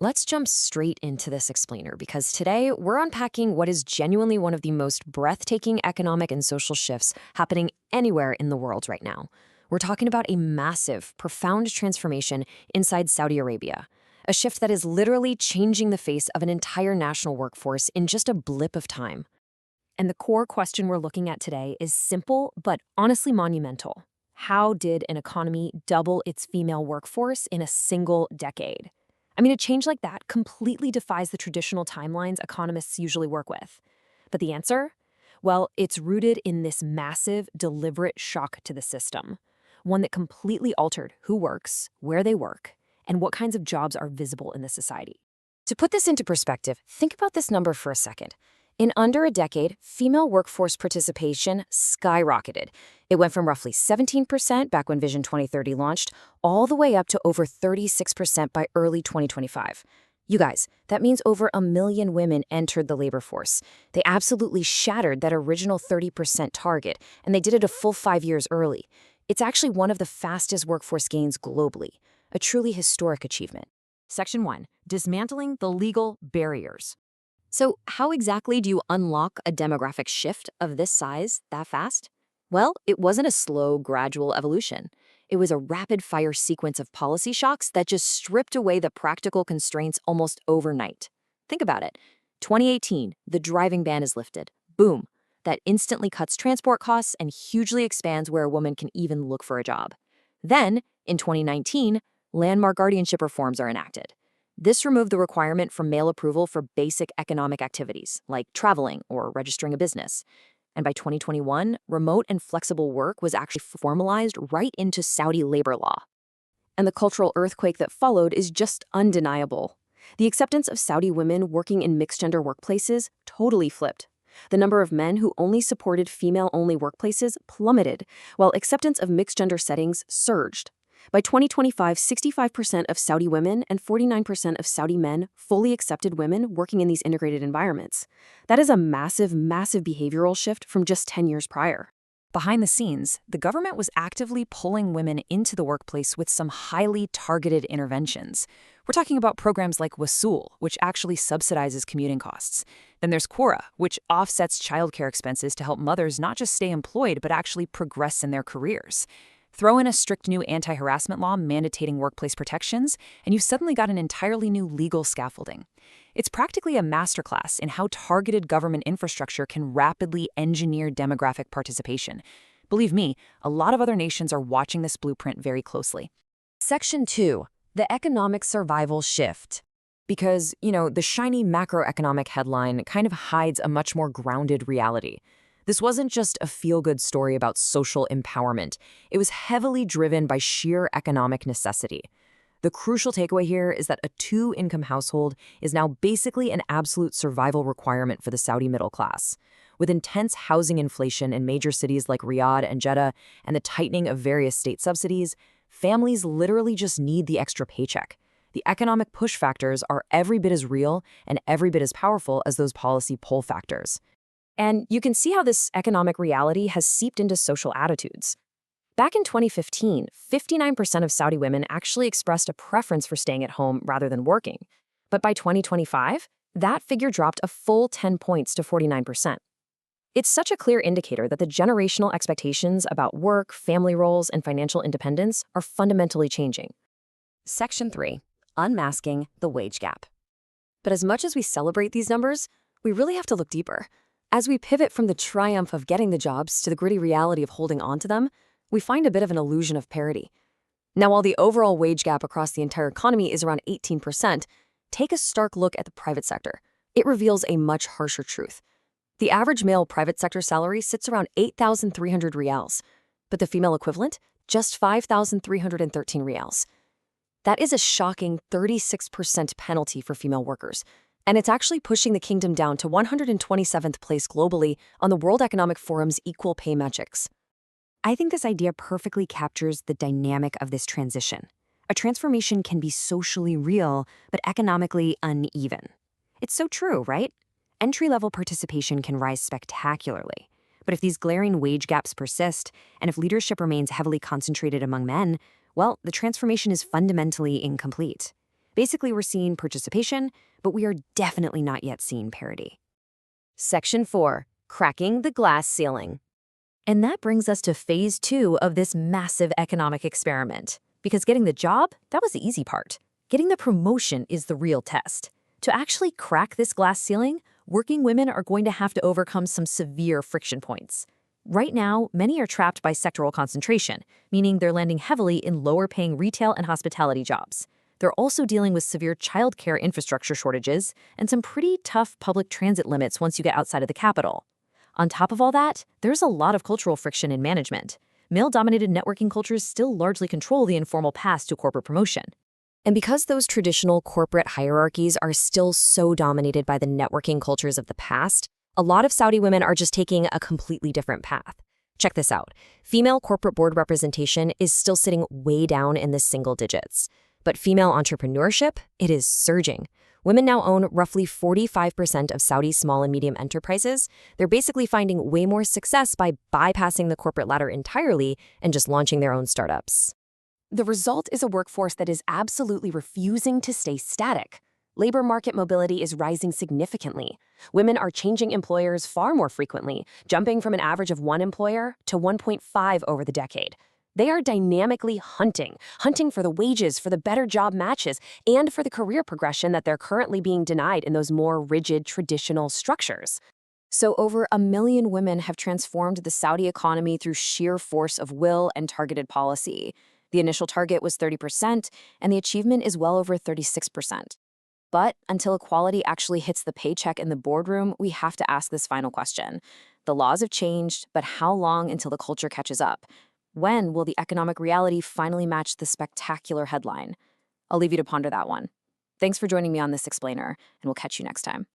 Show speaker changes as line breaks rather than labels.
Let's jump straight into this explainer because today we're unpacking what is genuinely one of the most breathtaking economic and social shifts happening anywhere in the world right now. We're talking about a massive, profound transformation inside Saudi Arabia, a shift that is literally changing the face of an entire national workforce in just a blip of time. And the core question we're looking at today is simple but honestly monumental. How did an economy double its female workforce in a single decade? I mean, a change like that completely defies the traditional timelines economists usually work with. But the answer? Well, it's rooted in this massive, deliberate shock to the system, one that completely altered who works, where they work, and what kinds of jobs are visible in the society. To put this into perspective, think about this number for a second. In under a decade, female workforce participation skyrocketed. It went from roughly 17% back when Vision 2030 launched, all the way up to over 36% by early 2025. You guys, that means over 1 million women entered the labor force. They absolutely shattered that original 30% target, and they did it a full 5 years early. It's actually one of the fastest workforce gains globally, a truly historic achievement. Section 1. Dismantling the legal barriers. So how exactly do you unlock a demographic shift of this size that fast? Well, it wasn't a slow, gradual evolution. It was a rapid-fire sequence of policy shocks that just stripped away the practical constraints almost overnight. Think about it. 2018, the driving ban is lifted. Boom. That instantly cuts transport costs and hugely expands where a woman can even look for a job. Then, in 2019, landmark guardianship reforms are enacted. This removed the requirement for male approval for basic economic activities, like traveling or registering a business. And by 2021, remote and flexible work was actually formalized right into Saudi labor law. And the cultural earthquake that followed is just undeniable. The acceptance of Saudi women working in mixed-gender workplaces totally flipped. The number of men who only supported female-only workplaces plummeted, while acceptance of mixed-gender settings surged. By 2025, 65% of Saudi women and 49% of Saudi men fully accepted women working in these integrated environments. That is a massive, massive behavioral shift from just 10 years prior. Behind the scenes, the government was actively pulling women into the workplace with some highly targeted interventions. We're talking about programs like Wasool, which actually subsidizes commuting costs. Then there's Quora, which offsets childcare expenses to help mothers not just stay employed, but actually progress in their careers. Throw in a strict new anti-harassment law mandating workplace protections, and you've suddenly got an entirely new legal scaffolding. It's practically a masterclass in how targeted government infrastructure can rapidly engineer demographic participation. Believe me, a lot of other nations are watching this blueprint very closely. Section 2. The economic survival shift. Because, the shiny macroeconomic headline kind of hides a much more grounded reality. This wasn't just a feel-good story about social empowerment. It was heavily driven by sheer economic necessity. The crucial takeaway here is that a two-income household is now basically an absolute survival requirement for the Saudi middle class. With intense housing inflation in major cities like Riyadh and Jeddah and the tightening of various state subsidies, families literally just need the extra paycheck. The economic push factors are every bit as real and every bit as powerful as those policy pull factors. And you can see how this economic reality has seeped into social attitudes. Back in 2015, 59% of Saudi women actually expressed a preference for staying at home rather than working. But by 2025, that figure dropped a full 10 points to 49%. It's such a clear indicator that the generational expectations about work, family roles, and financial independence are fundamentally changing. Section 3. Unmasking the wage gap. But as much as we celebrate these numbers, we really have to look deeper. As we pivot from the triumph of getting the jobs to the gritty reality of holding on to them, we find a bit of an illusion of parity. Now, while the overall wage gap across the entire economy is around 18%, take a stark look at the private sector. It reveals a much harsher truth. The average male private sector salary sits around 8,300 rials, but the female equivalent, just 5,313 rials. That is a shocking 36% penalty for female workers. And it's actually pushing the kingdom down to 127th place globally on the World Economic Forum's equal pay metrics. I think this idea perfectly captures the dynamic of this transition. A transformation can be socially real, but economically uneven. It's so true, right? Entry-level participation can rise spectacularly. But if these glaring wage gaps persist, and if leadership remains heavily concentrated among men, well, the transformation is fundamentally incomplete. Basically, we're seeing participation, but we are definitely not yet seeing parity. Section 4. Cracking the glass ceiling. And that brings us to phase 2 of this massive economic experiment. Because getting the job, that was the easy part. Getting the promotion is the real test. To actually crack this glass ceiling, working women are going to have to overcome some severe friction points. Right now, many are trapped by sectoral concentration, meaning they're landing heavily in lower-paying retail and hospitality jobs. They're also dealing with severe childcare infrastructure shortages and some pretty tough public transit limits once you get outside of the capital. On top of all that, there's a lot of cultural friction in management. Male-dominated networking cultures still largely control the informal path to corporate promotion. And because those traditional corporate hierarchies are still so dominated by the networking cultures of the past, a lot of Saudi women are just taking a completely different path. Check this out. Female corporate board representation is still sitting way down in the single digits. But female entrepreneurship, it is surging. Women now own roughly 45% of Saudi small and medium enterprises. They're basically finding way more success by bypassing the corporate ladder entirely and just launching their own startups. The result is a workforce that is absolutely refusing to stay static. Labor market mobility is rising significantly. Women are changing employers far more frequently, jumping from an average of 1 employer to 1.5 over the decade. They are dynamically hunting for the wages, for the better job matches, and for the career progression that they're currently being denied in those more rigid, traditional structures. So over 1 million women have transformed the Saudi economy through sheer force of will and targeted policy. The initial target was 30%, and the achievement is well over 36%. But until equality actually hits the paycheck in the boardroom, we have to ask this final question. The laws have changed, but how long until the culture catches up? When will the economic reality finally match the spectacular headline? I'll leave you to ponder that one. Thanks for joining me on this explainer, and we'll catch you next time.